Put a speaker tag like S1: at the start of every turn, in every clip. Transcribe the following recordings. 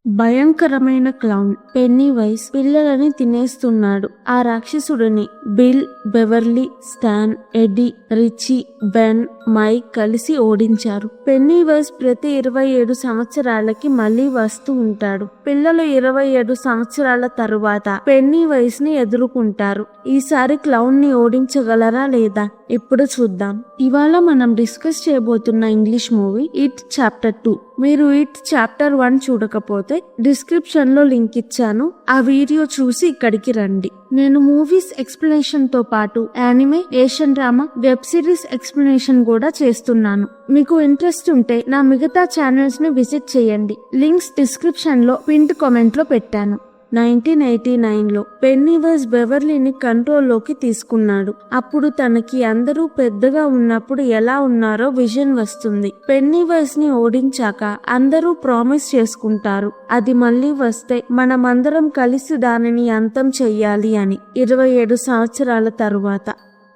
S1: భయంకరమైన క్లౌన్ పెన్నీవైస్ పిల్లలని తినేస్తున్నాడు. ఆ రాక్షసుడిని Bill, Beverly, Stan, Eddie, Richie, Ben, Mike కలిసి ఓడించారు. పెన్నీవైస్ ప్రతి 27 సంవత్సరాలకి మళ్ళీ వస్తూ ఉంటాడు. పిల్లలు 27 సంవత్సరాల తరువాత పెన్నీవైస్ ని ఎదుర్కొంటారు. ఈసారి క్లౌన్ ని ఓడించగలరా లేదా ఇప్పుడు చూద్దాం. ఇవాళ మనం డిస్కస్ చేయబోతున్న ఇంగ్లీష్ మూవీ ఇట్ చాప్టర్ 2. మీరు ఇట్ చాప్టర్ 1 చూడకపోతే డిస్క్రిప్షన్ లో లింక్ ఇచ్చాను. ఆ వీడియో చూసి ఇక్కడికి రండి. నేను మూవీస్ ఎక్స్ప్లెనేషన్ తో పాటు anime, Asian drama, web series explanation కూడా చేస్తున్నాను. మీకు ఇంట్రెస్ట్ ఉంటే నా మిగతా ఛానల్స్ ని విజిట్ చేయండి. లింక్స్ డిస్క్రిప్షన్ లో పిన్డ్ కామెంట్ లో పెట్టాను. 1989లో పెన్నీవైస్ బెవర్లీని కంట్రోల్లోకి తీసుకున్నాడు. అప్పుడు తనకి అందరూ పెద్దగా ఉన్నప్పుడు ఎలా ఉన్నారో విజన్ వస్తుంది. పెన్నీవైస్ ని ఓడించాక అందరూ ప్రామిస్ చేసుకుంటారు, అది మళ్ళీ వస్తే మనమందరం కలిసి దానిని అంతం చెయ్యాలి అని. 27 సంవత్సరాల తరువాత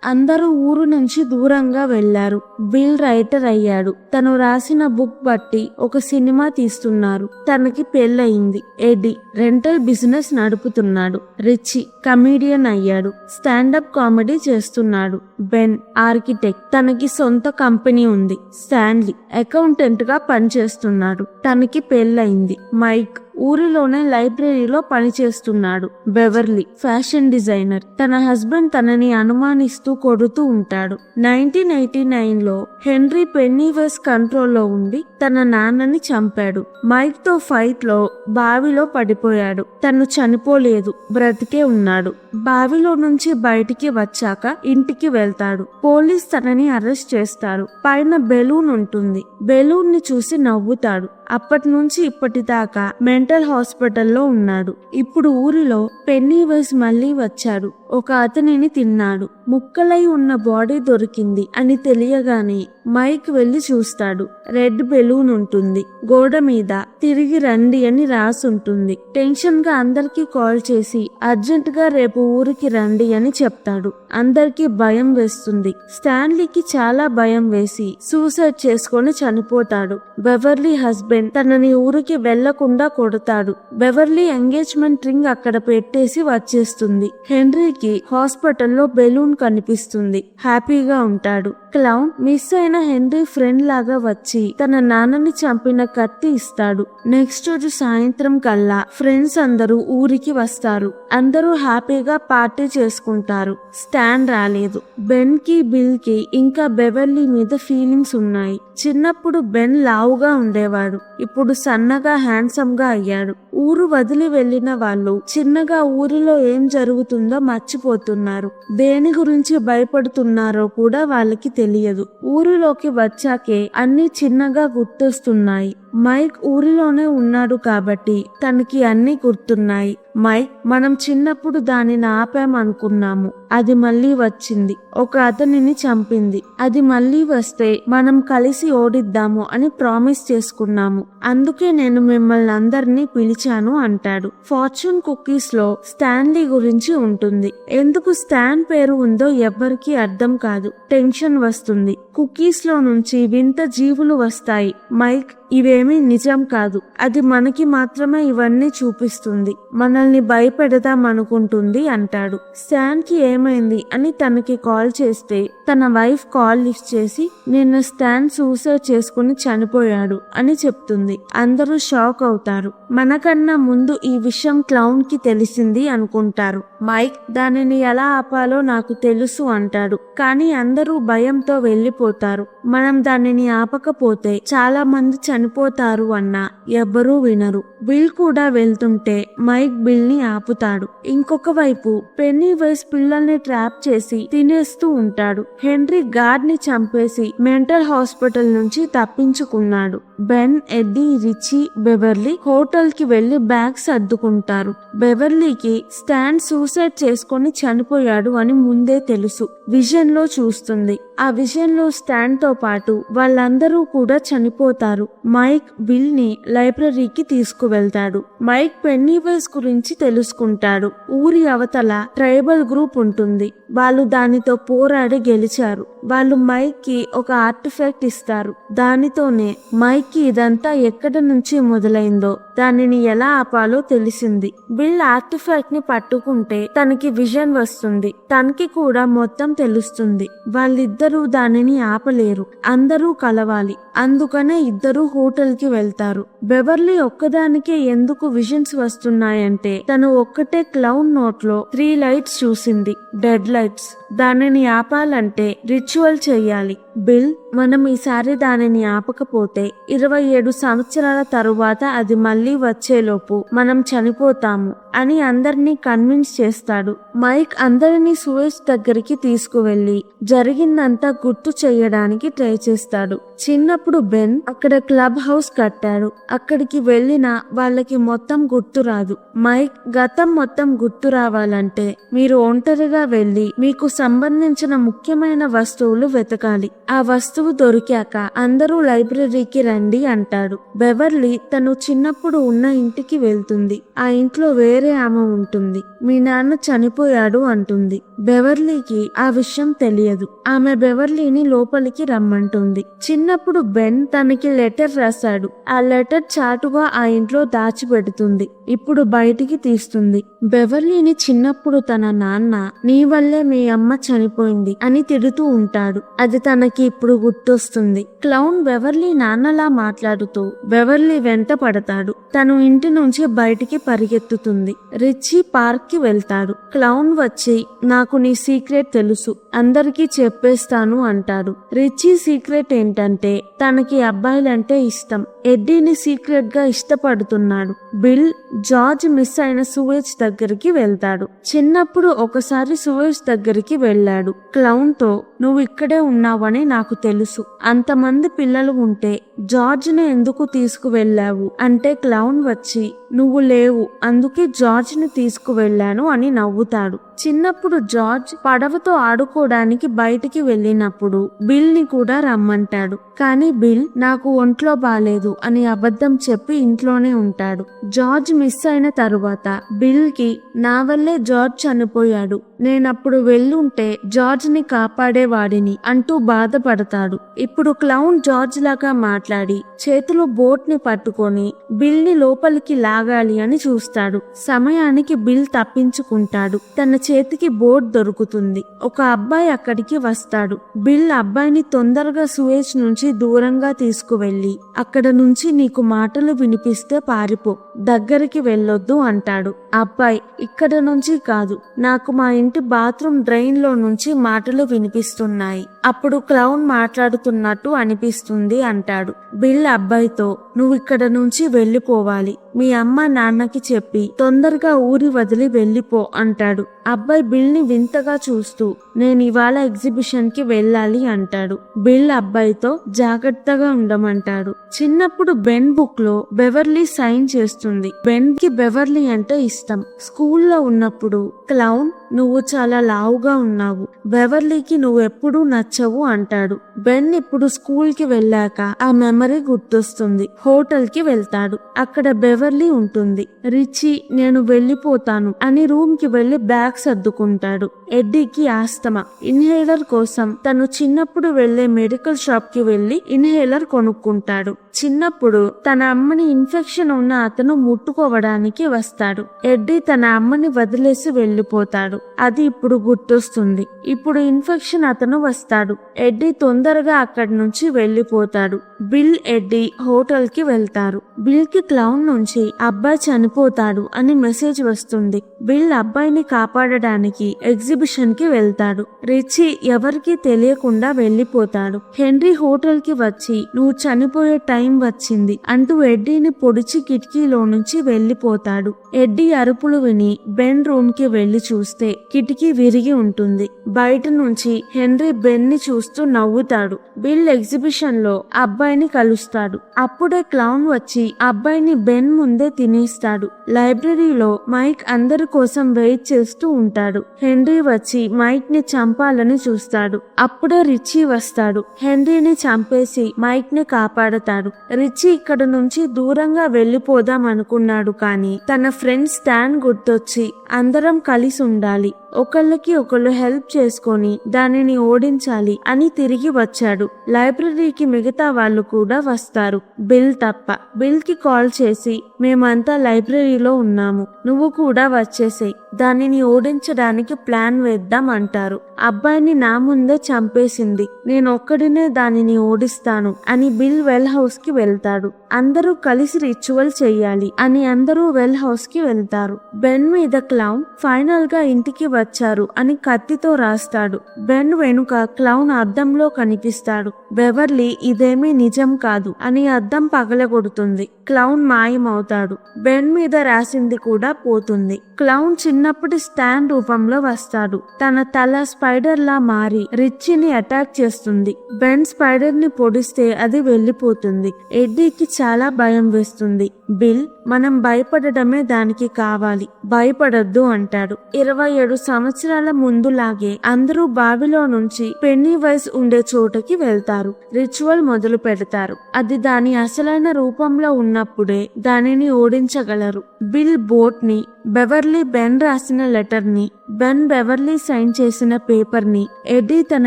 S1: అందరూ ఊరు నుంచి దూరంగా వెళ్లారు. బిల్ రైటర్ అయ్యాడు. తను రాసిన బుక్ బట్టి ఒక సినిమా తీస్తున్నారు. తనకి పెళ్ళయింది. ఎడ్డీ రెంటల్ బిజినెస్ నడుపుతున్నాడు. రిచీ కమీడియన్ అయ్యాడు. స్టాండప్ కామెడీ చేస్తున్నాడు. బెన్ ఆర్కిటెక్ట్, తనకి సొంత కంపెనీ ఉంది. స్టాన్లీ అకౌంటెంట్ గా పనిచేస్తున్నాడు. తనకి పెళ్ళయింది. మైక్ ఊరిలోనే లైబ్రరీలో పనిచేస్తున్నాడు. Beverly fashion designer. తన హస్బెండ్ తనని అనుమానిస్తూ కొడుతూ ఉంటాడు. 1989లో హెన్రీ పెన్నీవైస్ కంట్రోల్లో ఉండి తన నాన్నని చంపాడు. మైక్ తో ఫైట్ లో బావిలో పడిపోయాడు. తను చనిపోలేదు, బ్రతికే ఉన్నాడు. బావిలో నుంచి బయటికి వచ్చాక ఇంటికి వెళ్తాడు. పోలీస్ తనని అరెస్ట్ చేస్తారు. పైన బెలూన్ ఉంటుంది. బెలూన్ ని చూసి నవ్వుతాడు. అప్పటి నుంచి ఇప్పటిదాకా మెంటల్ హాస్పిటల్లో ఉన్నాడు. ఇప్పుడు ఊరిలో పెన్నీవైస్ మళ్ళీ వచ్చాడు. ఒక అతనిని తిన్నాడు. ముక్కలై ఉన్న బాడీ దొరికింది అని తెలియగానే మైక్ వెళ్లి చూస్తాడు. రెడ్ బెలూన్ ఉంటుంది. గోడ మీద తిరిగి రండి అని రాసుంటుంది. టెన్షన్ గా అందరికి కాల్ చేసి అర్జెంట్ గా రేపు ఊరికి రండి అని చెప్తాడు. అందరికి భయం వేస్తుంది. స్టాన్లీకి చాలా భయం వేసి సూసైడ్ చేసుకొని చనిపోతాడు. బెవర్లీ హస్బెండ్ తనని ఊరికి వెళ్లకుండా కొడతాడు. బెవర్లీ ఎంగేజ్మెంట్ రింగ్ అక్కడ పెట్టేసి వచ్చేస్తుంది. హెన్రీకి హాస్పిటల్లో బెలూన్ కనిపిస్తుంది. హ్యాపీగా ఉంటాడు. క్లౌన్ మిస్ అయిన హెన్రీ ఫ్రెండ్ లాగా వచ్చి తన నాన్నని చంపిన కత్తి ఇస్తాడు. నెక్స్ట్ రోజు సాయంత్రం కల్లా ఫ్రెండ్స్ అందరూ ఊరికి వస్తారు. అందరూ హ్యాపీగా పార్టీ చేసుకుంటారు. స్టాన్ రాలేదు. బెన్ కి, బిల్ కి ఇంకా బెవర్లీ మీద ఫీలింగ్స్ ఉన్నాయి. చిన్నప్పుడు బెన్ లావుగా ఉండేవాడు. ఇప్పుడు సన్నగా హ్యాండ్సమ్ గా అయ్యాడు. ఊరు వదిలి వెళ్లిన వాళ్ళు చిన్నగా ఊరిలో ఏం జరుగుతుందో మర్చిపోతున్నారు. దేని గురించి భయపడుతున్నారో కూడా వాళ్ళకి తెలియదు. ఊరిలోకి వచ్చాకే అన్ని చిన్నగా గుర్తొస్తున్నాయి. మైక్ ఊరిలోనే ఉన్నాడు కాబట్టి తనకి అన్ని గుర్తున్నాయి. మైక్, మనం చిన్నప్పుడు దానిని ఆపామనుకున్నాము, అది మళ్ళీ వచ్చింది. ఒక అతనిని చంపింది, అది మళ్ళీ వస్తే మనం కలిసి ఓడిద్దాము అని ప్రామిస్ చేసుకున్నాము. అందుకే నేను మిమ్మల్ని అందరినీ పిలిచాను అంటాడు. ఫార్చ్యూన్ కుకీస్ లో స్టాన్లీ గురించి ఉంటుంది. ఎందుకు స్టాన్ పేరు ఉందో ఎవ్వరికీ అర్థం కాదు. టెన్షన్ వస్తుంది. కుకీస్ లో నుంచి వింత జీవులు వస్తాయి. మైక్, ఇవేమీ నిజం కాదు, అది మనకి మాత్రమే ఇవన్నీ చూపిస్తుంది, మనల్ని భయపెడదాం అనుకుంటుంది అంటాడు. స్టాన్ కి ఏమైంది అని తనకి కాల్ చేస్తే తన వైఫ్ కాల్ లిఫ్ట్ చేసి నిన్న స్టాన్ సూసైడ్ చేసుకుని చనిపోయాడు అని చెప్తుంది. అందరూ షాక్ అవుతారు. మనకన్నా ముందు ఈ విషయం క్లౌన్ కి తెలిసింది అనుకుంటారు. మైక్, దానిని ఎలా ఆపాలో నాకు తెలుసు అంటాడు. కానీ అందరూ భయంతో వెళ్లిపోతారు. మనం దానిని ఆపకపోతే చాలా మంది చనిపోతారు అన్నా ఎవ్వరూ వినరు. బిల్ కూడా వెళ్తుంటే మైక్ బిల్ ని ఆపుతాడు. ఇంకొక వైపు పెన్నీవైస్ పిల్లల్ని ట్రాప్ చేసి తినేస్తూ ఉంటాడు. హెన్రీ గార్డ్ ని చంపేసి మెంటల్ హాస్పిటల్ నుంచి తప్పించుకున్నాడు. Ben, Eddie, Richie, Beverly hotel కి వెళ్లి బ్యాగ్స్ సర్దుకుంటారు. బెవర్లీకి స్టాన్ సూసైడ్ చేసుకొని చనిపోయాడు అని ముందే తెలుసు. విజన్ లో చూస్తుంది. ఆ విజన్ లో స్టాన్ తో పాటు వాళ్ళందరూ కూడా చనిపోతారు. మైక్ బిల్ ని లైబ్రరీకి తీసుకువెళ్తాడు. మైక్ పెన్నీవైస్ గురించి తెలుసుకుంటాడు. ఊరి అవతల ట్రైబల్ గ్రూప్ ఉంటుంది. వాళ్ళు దానితో పోరాడి గెలిచారు. వాళ్ళు మైక్ కి ఒక ఆర్టిఫాక్ట్ ఇస్తారు. దానితోనే మైక్ కి ఇదంతా ఎక్కడ నుంచి మొదలైందో దానిని ఎలా ఆపాలో తెలిసింది. బిల్ ఆర్టిఫాక్ట్ ని పట్టుకుంటే తనకి విజన్ వస్తుంది. తనకి కూడా మొత్తం తెలుస్తుంది. వాళ్ళిద్దరూ దానిని ఆపలేరు. అందరూ కలవాలి. అందుకనే ఇద్దరు హోటల్ కి వెళ్తారు. బెవర్లీ ఒక్కదానికే ఎందుకు విజన్స్ వస్తున్నాయంటే తను ఒక్కటే క్లౌన్ నోట్ లో 3 లైట్స్ చూసింది, డెడ్ లైట్స్. దానిని ఆపాలంటే రిచువల్ చెయ్యాలి. బిల్, మనం ఈసారి దానిని ఆపకపోతే 27 సంవత్సరాల తరువాత అది మళ్ళీ వచ్చేలోపు మనం చనిపోతాము అని అందరినీ కన్విన్స్ చేస్తాడు. మైక్ అందరినీ సూయజ్ దగ్గరికి తీసుకువెళ్లి జరిగిందంతా గుర్తు చేయడానికి ట్రై చేస్తాడు. చిన్నప్పుడు బెన్ అక్కడ క్లబ్ హౌస్ కట్టాడు. అక్కడికి వెళ్ళినా వాళ్ళకి మొత్తం గుర్తు రాదు. మైక్, గతం మొత్తం గుర్తు రావాలంటే మీరు ఒంటరిగా వెళ్లి మీకు సంబంధించిన ముఖ్యమైన వస్తువులు వెతకాలి. ఆ వస్తువు దొరికాక అందరూ లైబ్రరీకి రండి అంటాడు. బెవర్లీ తను చిన్నప్పుడు ఉన్న ఇంటికి వెళ్తుంది. ఆ ఇంట్లో వేరే ఆమె ఉంటుంది. మీ నాన్న చనిపోయాడు అంటుంది. బెవర్లీకి ఆ విషయం తెలియదు. ఆమె బెవర్లీని లోపలికి రమ్మంటుంది. చిన్నప్పుడు బెన్ తనకి లెటర్ రాశాడు. ఆ లెటర్ చాటుగా ఆ ఇంట్లో దాచిపెడుతుంది. ఇప్పుడు బయటికి తీస్తుంది. బెవర్లీని చిన్నప్పుడు తన నాన్న నీ వల్లే మీ అమ్మ చనిపోయింది అని తిడుతూ ఉంటాడు. అది తనకి ఇప్పుడు గుర్తొస్తుంది. క్లౌన్ బెవర్లీ నాన్నలా మాట్లాడుతూ బెవర్లీ వెంట పడతాడు. తను ఇంటి నుంచి బయటికి పరిగెత్తుతుంది. రిచీ పార్క్ కి వెళ్తాడు. క్లౌన్ వచ్చి నాకు నీ సీక్రెట్ తెలుసు, అందరికీ చెప్పేస్తాను అంటాడు. రిచీ సీక్రెట్ ఏంటంటే తనకి అబ్బాయిలంటే ఇష్టం. ఎడ్డీని సీక్రెట్ గా ఇష్టపడుతున్నాడు. బిల్ జార్జ్ మిస్ అయిన సూయజ్ దగ్గరికి వెళ్తాడు. చిన్నప్పుడు ఒకసారి సూయజ్ దగ్గరికి వెళ్ళాడు. క్లౌన్ తో నువ్వు ఇక్కడే ఉన్నావని నాకు తెలుసు. అంతమంది పిల్లలు ఉంటే జార్జ్ ని ఎందుకు తీసుకువెళ్ళావు అంటే క్లౌన్ వచ్చి నువ్వు లేవు అందుకే జార్జ్ ని తీసుకువెళ్ళాను అని నవ్వుతాడు. చిన్నప్పుడు జార్జ్ పడవతో ఆడుకోవడానికి బయటికి వెళ్ళినప్పుడు బిల్ ని కూడా రమ్మంటాడు. కానీ బిల్ నాకు ఒంట్లో బాలేదు అని అబద్ధం చెప్పి ఇంట్లోనే ఉంటాడు. జార్జ్ మిస్ అయిన తరువాత బిల్ కి నా వల్లే జార్జ్ చనిపోయాడు, నేనప్పుడు వెళ్ళుంటే జార్జ్ ని కాపాడేవాడిని అంటూ బాధపడతాడు. ఇప్పుడు క్లౌన్ జార్జ్ లాగా మాట్లాడి చేతిలో బోట్ ని పట్టుకొని బిల్ ని లోపలికి లాగాలి అని చూస్తాడు. సమయానికి బిల్ తప్పించుకుంటాడు. తన చేతికి బోట్ దొరుకుతుంది. ఒక అబ్బాయి అక్కడికి వస్తాడు. బిల్ అబ్బాయిని తొందరగా సూయజ్ నుంచి దూరంగా తీసుకువెళ్లి అక్కడ నుంచి నీకు మాటలు వినిపిస్తే పారిపో, దగ్గరికి వెళ్ళొద్దు అంటాడు. అబ్బాయి, ఇక్కడ నుంచి కాదు, నాకు మా ఇంటి బాత్రూమ్ డ్రైన్ లో నుంచి మాటలు వినిపిస్తున్నాయి. అప్పుడు క్లౌన్ మాట్లాడుతున్నట్టు అనిపిస్తుంది అంటాడు. బిల్ అబ్బాయితో నువ్వు ఇక్కడ నుంచి వెళ్ళిపోవాలి, మీ అమ్మ నాన్నకి చెప్పి తొందరగా ఊరి వదిలి వెళ్ళిపో అంటాడు. అబ్బాయి బిల్ ని వింతగా చూస్తూ నేను ఇవాళ ఎగ్జిబిషన్ కి వెళ్ళాలి అంటాడు. బిల్ అబ్బాయితో జాగ్రత్తగా ఉండమంటాడు. చిన్నప్పుడు బెన్ బుక్ లో బెవర్లీ సైన్ చేస్తుంది. బెన్ కి బెవర్లీ అంటే ఇష్టం. స్కూల్లో ఉన్నప్పుడు క్లౌన్ నువ్వు చాలా లావుగా ఉన్నావు, బెవర్లీకి నువ్వెప్పుడూ నచ్చవు అంటాడు. బెన్ ఇప్పుడు స్కూల్ కి వెళ్ళాక ఆ మెమరీ గుర్తొస్తుంది. హోటల్ కి వెళ్తాడు. అక్కడ బెవర్లీ ఉంటుంది. రిచీ నేను వెళ్ళిపోతాను అని రూమ్ కి వెళ్లి బ్యాగ్ సర్దుకుంటాడు. ఎడ్డీకి ఆస్తమా. ఇన్హేలర్ కోసం తను చిన్నప్పుడు వెళ్లే మెడికల్ షాప్ కి వెళ్లి ఇన్హేలర్ కొనుక్కుంటాడు. చిన్నప్పుడు తన అమ్మని ఇన్ఫెక్షన్ ఉన్న అతను ముట్టుకోవడానికి వస్తాడు. ఎడ్డీ తన అమ్మని వదిలేసి వెళ్లిపోతాడు. అది ఇప్పుడు గుర్తొస్తుంది. ఇప్పుడు ఇన్ఫెక్షన్ అతను వస్తాడు. ఎడ్డీ తొందరగా అక్కడి నుంచి వెళ్లిపోతాడు. బిల్ ఎడ్డీ హోటల్ కి వెళ్తారు. బిల్ కి క్లౌన్ నుంచి అబ్బాయి చనిపోతాడు అని మెసేజ్ వస్తుంది. బిల్ అబ్బాయిని కాపాడడానికి ఎగ్జిబిషన్ కి వెళ్తాడు. రిచీ ఎవరికీ తెలియకుండా వెళ్లిపోతాడు. హెన్రీ హోటల్ కి వచ్చి నువ్వు చనిపోయే టైం వచ్చింది అంటూ ఎడ్డీని పొడిచి కిటికీలో నుంచి వెళ్లిపోతాడు. ఎడ్డీ అరుపులు విని బెన్ రూమ్ కి వెళ్లి చూస్తే కిటికీ విరిగి ఉంటుంది. బయట నుంచి హెన్రీ బెన్ ని చూస్తూ నవ్వుతాడు. బిల్ ఎగ్జిబిషన్ లో అబ్బాయి అబ్బాయిని కలుస్తాడు. అప్పుడే క్లౌన్ వచ్చి అబ్బాయిని బెన్ ముందే తినేస్తాడు. లైబ్రరీలో మైక్ అందరి కోసం వెయిట్ చేస్తూ ఉంటాడు. హెన్రీ వచ్చి మైక్ ని చంపాలని చూస్తాడు. అప్పుడే రిచీ వస్తాడు. హెన్రీని చంపేసి మైక్ ని కాపాడతాడు. రిచీ ఇక్కడ నుంచి దూరంగా వెళ్లిపోదాం అనుకున్నాడు, కానీ తన ఫ్రెండ్ స్టాన్ గుర్తొచ్చి అందరం కలిసి ఉండాలి, ఒకళ్ళకి ఒకళ్ళు హెల్ప్ చేసుకొని దానిని ఓడించాలి అని తిరిగి వచ్చాడు. లైబ్రరీకి మిగతా వాళ్ళు కూడా వస్తారు, బిల్ తప్ప. బిల్ కి కాల్ చేసి మేమంతా లైబ్రరీలో ఉన్నాము, నువ్వు కూడా వచ్చేసేయ్, దానిని ఓడించడానికి ప్లాన్ వేద్దాం అంటారు. అబ్బాయిని నా ముందే చంపేసింది, నేనొక్కడినే దానిని ఓడిస్తాను అని బిల్ వెల్ హౌస్ కి వెళ్తాడు. అందరూ కలిసి రిచువల్ చెయ్యాలి అని అందరూ వెల్ హౌస్ కి వెళ్తారు. బెన్ మీద క్లౌన్ ఫైనల్ గా ఇంటికి వచ్చారు అని కత్తితో రాస్తాడు. బెన్ వెనుక క్లౌన్ అద్దంలో కనిపిస్తాడు. బెవర్లీ ఇదేమీ నిజం కాదు అని అద్దం పగలగొడుతుంది. క్లౌన్ మాయమవుతాడు. బెన్ మీద రాసింది కూడా పోతుంది. క్లౌన్ చిన్నప్పటి స్టాన్ రూపంలో వస్తాడు. తన తల స్పైడర్ లా మారి రిచీని అటాక్ చేస్తుంది. బెన్ స్పైడర్ ని పొడిస్తే అది వెళ్లిపోతుంది. ఎడ్డీకి చాలా భయం వేస్తుంది. బిల్ మనం భయపడడమే దానికి కావాలి, భయపడద్దు అంటాడు. 27 సంవత్సరాల ముందులాగే అందరూ బావిలో నుంచి పెన్నీవైస్ ఉండే చోటకి వెళ్తారు. రిచువల్ మొదలు పెడతారు. అది దాని అసలైన రూపంలో ఉన్నప్పుడే దానిని ఓడించగలరు. బిల్ బోట్ ని, బెవర్లీ బెన్ రాసిన లెటర్ ని, బెన్ బెవర్లీ సైన్ చేసిన పేపర్ ని, ఎడ్డీ తన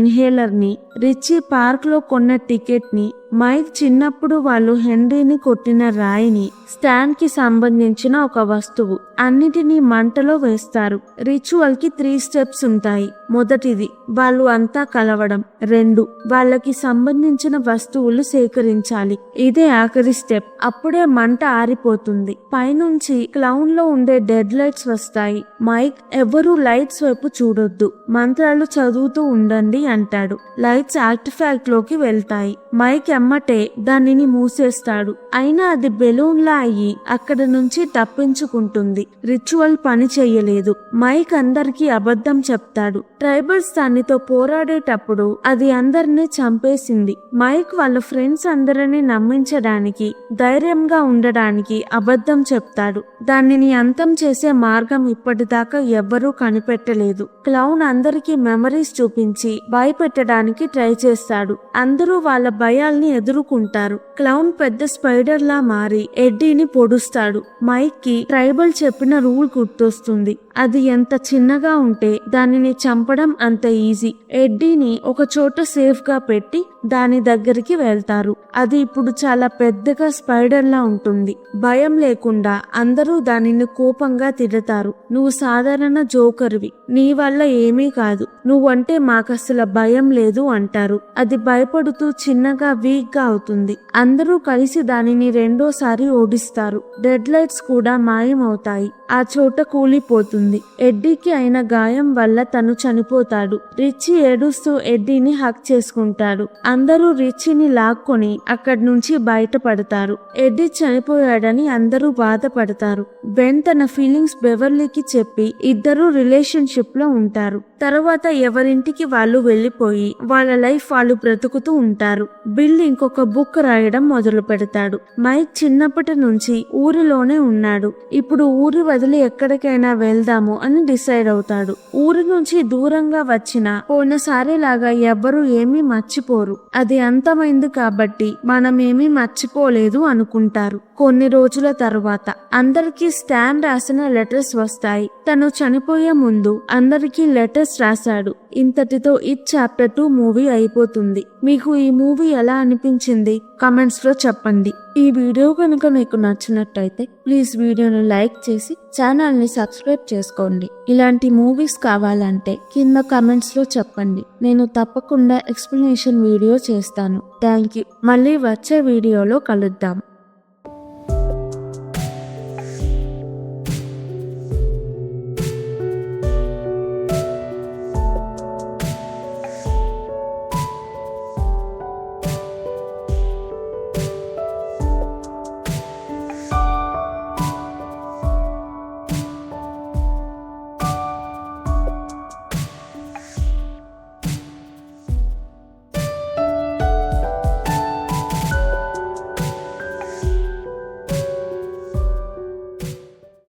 S1: ఇన్హేలర్ ని, రిచీ పార్క్ లో కొన్న టికెట్ ని, మైక్ చిన్నప్పుడు వాళ్ళు హెన్రీని కొట్టిన రాయిని, స్టాన్ కి సంబంధించిన ఒక వస్తువు, అన్నిటినీ మంటలో వేస్తారు. రిచువల్ కి 3 స్టెప్స్ ఉంటాయి. మొదటిది వాళ్ళు అంతా కలవడం. 2 వాళ్ళకి సంబంధించిన వస్తువులు సేకరించాలి. ఇదే ఆఖరి స్టెప్. అప్పుడే మంట ఆరిపోతుంది. పైనుంచి క్లౌన్ లో ఉండే డెడ్ లైట్స్ వస్తాయి. మైక్ ఎవరూ లైట్స్ వైపు చూడొద్దు, మంత్రాలు చదువుతూ ఉండండి అంటాడు. లైట్స్ ఆర్టిఫాక్ట్ లోకి వెళ్తాయి. మైక్ ఎమ్మటే దానిని మూసేస్తాడు. అయినా అది బెలూన్ లా అయ్యి అక్కడ నుంచి తప్పించుకుంటుంది. రిచువల్ పని చెయ్యలేదు. మైక్ అందరికీ అబద్ధం చెప్తాడు. ట్రైబల్స్ దానితో పోరాడేటప్పుడు అది అందరినీ చంపేసింది. మైక్ వాళ్ళ ఫ్రెండ్స్ అందరినీ నమ్మించడానికి, ధైర్యంగా ఉండడానికి అబద్ధం చెప్తాడు. దానిని అంతం చేసే మార్గం ఇప్పటిదాకా ఎవ్వరూ కనిపెట్టలేదు. క్లౌన్ అందరికీ మెమరీస్ చూపించి భయపెట్టడానికి ట్రై చేస్తాడు. అందరూ వాళ్ళ భయాల్ని ఎదుర్కొంటారు. క్లౌన్ పెద్ద స్పైడర్ లా మారి ఎడ్డీని పొడుస్తాడు. మైక్ కి ట్రైబల్ చెప్పిన రూల్ గుర్తొస్తుంది. అది ఎంత చిన్నగా ఉంటే దానిని చంపడం అంత ఈజీ. ఎడ్డీని ఒక చోట సేఫ్ గా పెట్టి దాని దగ్గరికి వెళ్తారు. అది ఇప్పుడు చాలా పెద్దగా స్పైడర్ లా ఉంటుంది. భయం లేకుండా అందరూ దానిని కోపంగా తిడతారు. నువ్వు సాధారణ జోకర్వి, నీ వల్ల ఏమీ కాదు, నువ్వంటే మాకసలు భయం లేదు అంటారు. అది భయపడుతూ చిన్నగా వీక్ గా అవుతుంది. అందరూ కలిసి దానిని రెండోసారి ఓడిస్తారు. డెడ్ లైట్స్ కూడా మాయమవుతాయి. ఆ చోట కూలిపోతుంది. ఎడ్డీకి అయిన గాయం వల్ల తను చనిపోతాడు. రిచీ ఏడుస్తూ ఎడ్డీని హక్ చేసుకుంటాడు. అందరూ రిచీని లాక్కొని అక్కడి నుంచి బయటపడతారు. ఎడ్డీ చనిపోయాడని అందరూ బాధపడతారు. బెన్ తన ఫీలింగ్స్ బెవర్లీకి చెప్పి ఇద్దరూ రిలేషన్షిప్ లో ఉంటారు. తర్వాత ఎవరింటికి వాళ్ళు వెళ్లిపోయి వాళ్ళ లైఫ్ వాళ్ళు బ్రతుకుతూ ఉంటారు. బిల్ ఇంకొక బుక్ రాయడం మొదలు పెడతాడు. మైక్ చిన్నప్పటి నుంచి ఊరిలోనే ఉన్నాడు. ఇప్పుడు ఊరి వదిలి ఎక్కడికైనా వెళ్దాము అని డిసైడ్ అవుతాడు. ఊరి నుంచి దూరంగా వచ్చిన పోయినసారిలాగా ఎవ్వరూ ఏమీ మర్చిపోరు. అది అంతమైంది కాబట్టి మనమేమీ మర్చిపోలేదు అనుకుంటారు. కొన్ని రోజుల తరువాత అందరికీ స్టాన్ రాసిన లెటర్స్ వస్తాయి. తను చనిపోయే ముందు అందరికీ లెటర్స్ రాశాడు. ఇంతటితో ఇట్ చాప్టర్ 2 మూవీ అయిపోతుంది. మీకు ఈ మూవీ ఎలా అనిపించింది కమెంట్స్ లో చెప్పండి. ఈ వీడియో కనుక మీకు నచ్చినట్టయితే ప్లీజ్ వీడియోను లైక్ చేసి ఛానల్ ని సబ్స్క్రైబ్ చేసుకోండి. ఇలాంటి మూవీస్ కావాలంటే కింద కమెంట్స్ లో చెప్పండి. నేను తప్పకుండా ఎక్స్ప్లెనేషన్ వీడియో చేస్తాను. Thank you. మళ్ళీ వచ్చే వీడియోలో కలుద్దాం.